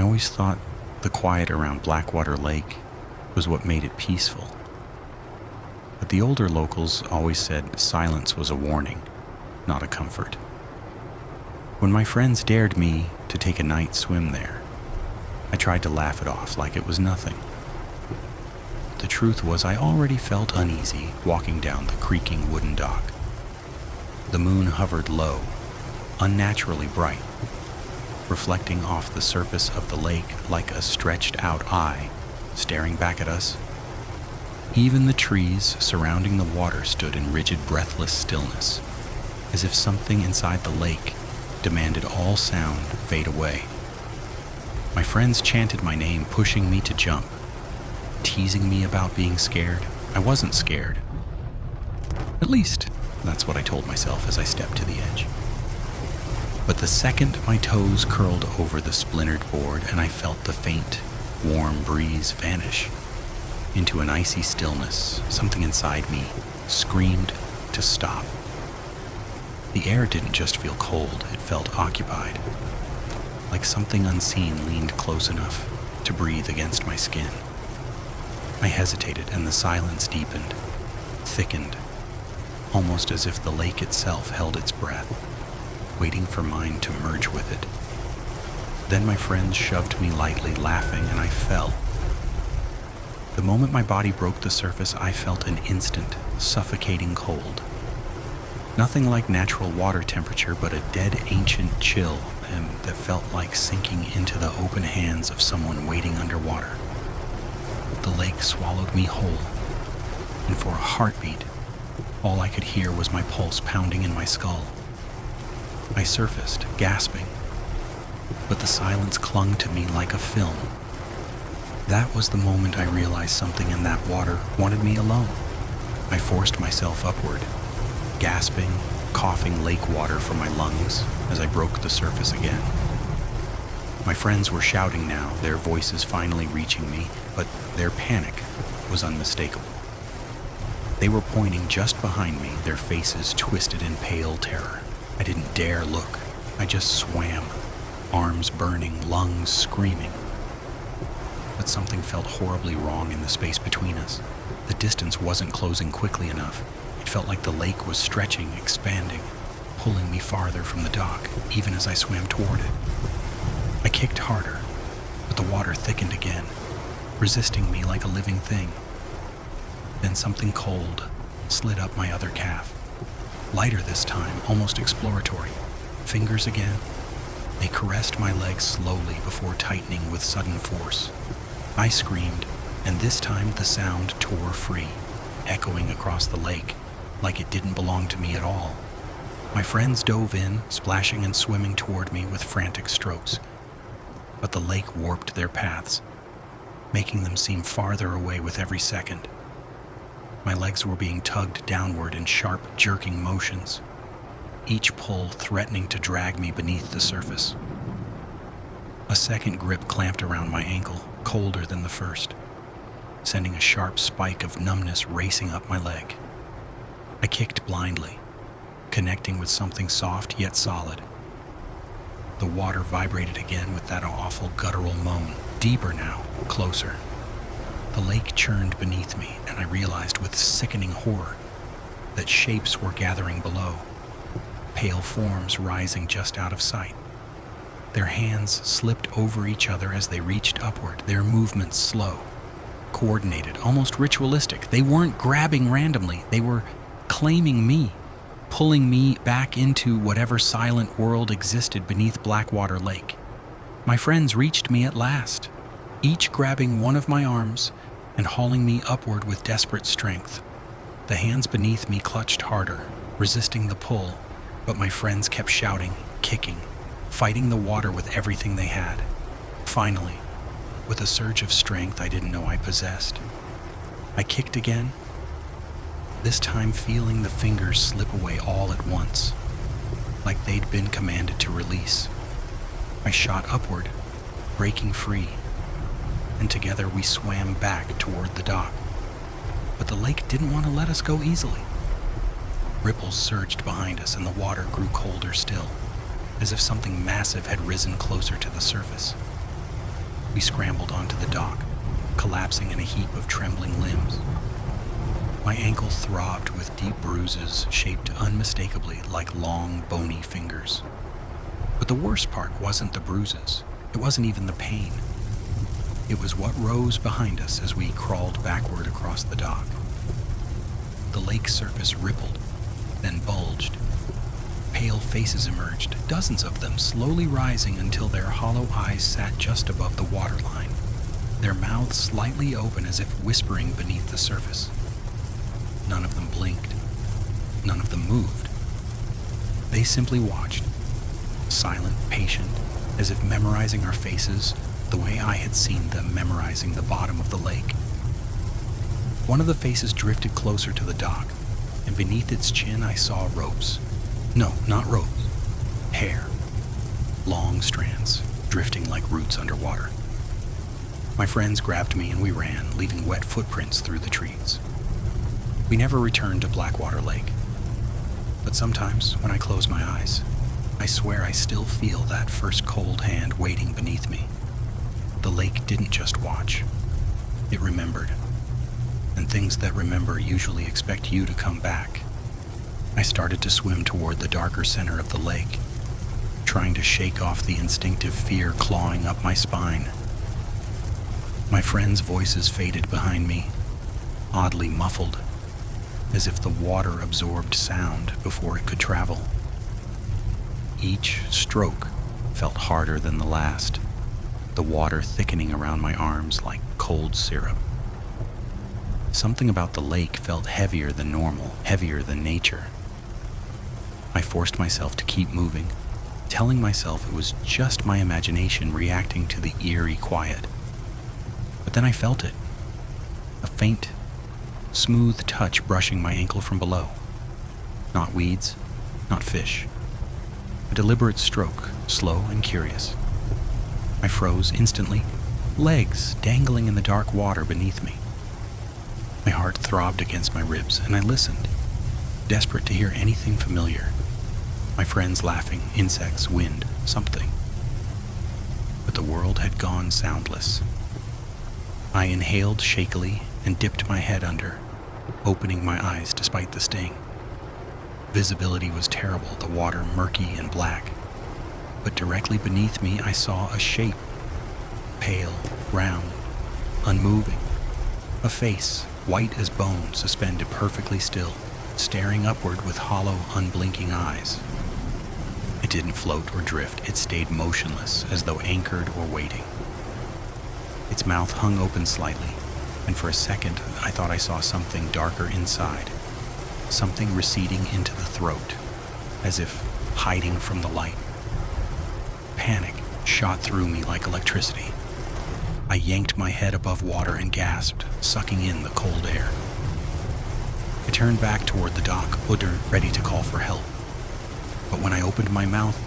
always thought the quiet around Blackwater Lake was what made it peaceful. But the older locals always said silence was a warning, not a comfort. When my friends dared me to take a night swim there, I tried to laugh it off like it was nothing. The truth was I already felt uneasy walking down the creaking wooden dock. The moon hovered low, unnaturally bright, reflecting off the surface of the lake like a stretched-out eye staring back at us. Even the trees surrounding the water stood in rigid, breathless stillness, as if something inside the lake demanded all sound fade away. My friends chanted my name, pushing me to jump, teasing me about being scared. I wasn't scared. At least, that's what I told myself as I stepped to the edge. But the second my toes curled over the splintered board and I felt the faint, warm breeze vanish into an icy stillness, something inside me screamed to stop. The air didn't just feel cold, it felt occupied, like something unseen leaned close enough to breathe against my skin. I hesitated and the silence deepened, thickened, almost as if the lake itself held its breath, waiting for mine to merge with it. Then my friends shoved me lightly, laughing, and I fell. The moment my body broke the surface, I felt an instant, suffocating cold. Nothing like natural water temperature, but a dead ancient chill that felt like sinking into the open hands of someone waiting underwater. The lake swallowed me whole, and for a heartbeat, all I could hear was my pulse pounding in my skull. I surfaced, gasping, but the silence clung to me like a film. That was the moment I realized something in that water wanted me alone. I forced myself upward, gasping, coughing lake water from my lungs as I broke the surface again. My friends were shouting now, their voices finally reaching me, but their panic was unmistakable. They were pointing just behind me, their faces twisted in pale terror. I didn't dare look. I just swam, arms burning, lungs screaming. But something felt horribly wrong in the space between us. The distance wasn't closing quickly enough. It felt like the lake was stretching, expanding, pulling me farther from the dock, even as I swam toward it. I kicked harder, but the water thickened again, resisting me like a living thing. Then something cold slid up my other calf. Lighter this time, almost exploratory. Fingers again. They caressed my legs slowly before tightening with sudden force. I screamed, and this time the sound tore free, echoing across the lake like it didn't belong to me at all. My friends dove in, splashing and swimming toward me with frantic strokes. But the lake warped their paths, making them seem farther away with every second. My legs were being tugged downward in sharp, jerking motions, each pull threatening to drag me beneath the surface. A second grip clamped around my ankle, colder than the first, sending a sharp spike of numbness racing up my leg. I kicked blindly, connecting with something soft yet solid. The water vibrated again with that awful guttural moan, deeper now, closer. The lake churned beneath me, and I realized with sickening horror that shapes were gathering below, pale forms rising just out of sight. Their hands slipped over each other as they reached upward, their movements slow, coordinated, almost ritualistic. They weren't grabbing randomly, they were claiming me, pulling me back into whatever silent world existed beneath Blackwater Lake. My friends reached me at last, each grabbing one of my arms and hauling me upward with desperate strength. The hands beneath me clutched harder, resisting the pull, but my friends kept shouting, kicking, fighting the water with everything they had. Finally, with a surge of strength I didn't know I possessed, I kicked again, this time feeling the fingers slip away all at once, like they'd been commanded to release. I shot upward, breaking free, and together we swam back toward the dock. But the lake didn't want to let us go easily. Ripples surged behind us and the water grew colder still, as if something massive had risen closer to the surface. We scrambled onto the dock, collapsing in a heap of trembling limbs. My ankle throbbed with deep bruises shaped unmistakably like long, bony fingers. But the worst part wasn't the bruises. It wasn't even the pain. It was what rose behind us as we crawled backward across the dock. The lake's surface rippled, then bulged. Pale faces emerged, dozens of them, slowly rising until their hollow eyes sat just above the waterline, their mouths slightly open as if whispering beneath the surface. None of them blinked. None of them moved. They simply watched, silent, patient, as if memorizing our faces the way I had seen them memorizing the bottom of the lake. One of the faces drifted closer to the dock, and beneath its chin I saw ropes. No, not ropes. Hair. Long strands, drifting like roots underwater. My friends grabbed me and we ran, leaving wet footprints through the trees. We never returned to Blackwater Lake. But sometimes, when I close my eyes, I swear I still feel that first cold hand waiting beneath me. The lake didn't just watch. It remembered. And things that remember usually expect you to come back. I started to swim toward the darker center of the lake, trying to shake off the instinctive fear clawing up my spine. My friends' voices faded behind me, oddly muffled, as if the water absorbed sound before it could travel. Each stroke felt harder than the last, the water thickening around my arms like cold syrup. Something about the lake felt heavier than normal, heavier than nature. I forced myself to keep moving, telling myself it was just my imagination reacting to the eerie quiet. But then I felt it. A faint, smooth touch brushing my ankle from below. Not weeds, not fish. A deliberate stroke, slow and curious. I froze instantly, legs dangling in the dark water beneath me. My heart throbbed against my ribs, and I listened, desperate to hear anything familiar. My friends laughing, insects, wind, something. But the world had gone soundless. I inhaled shakily and dipped my head under, opening my eyes despite the sting. Visibility was terrible, the water murky and black. But directly beneath me I saw a shape, pale, round, unmoving. A face, white as bone, suspended perfectly still, staring upward with hollow, unblinking eyes. It didn't float or drift, it stayed motionless, as though anchored or waiting. Its mouth hung open slightly, and for a second I thought I saw something darker inside, something receding into the throat, as if hiding from the light. Panic shot through me like electricity. I yanked my head above water and gasped, sucking in the cold air. I turned back toward the dock, hooded, ready to call for help. But when I opened my mouth,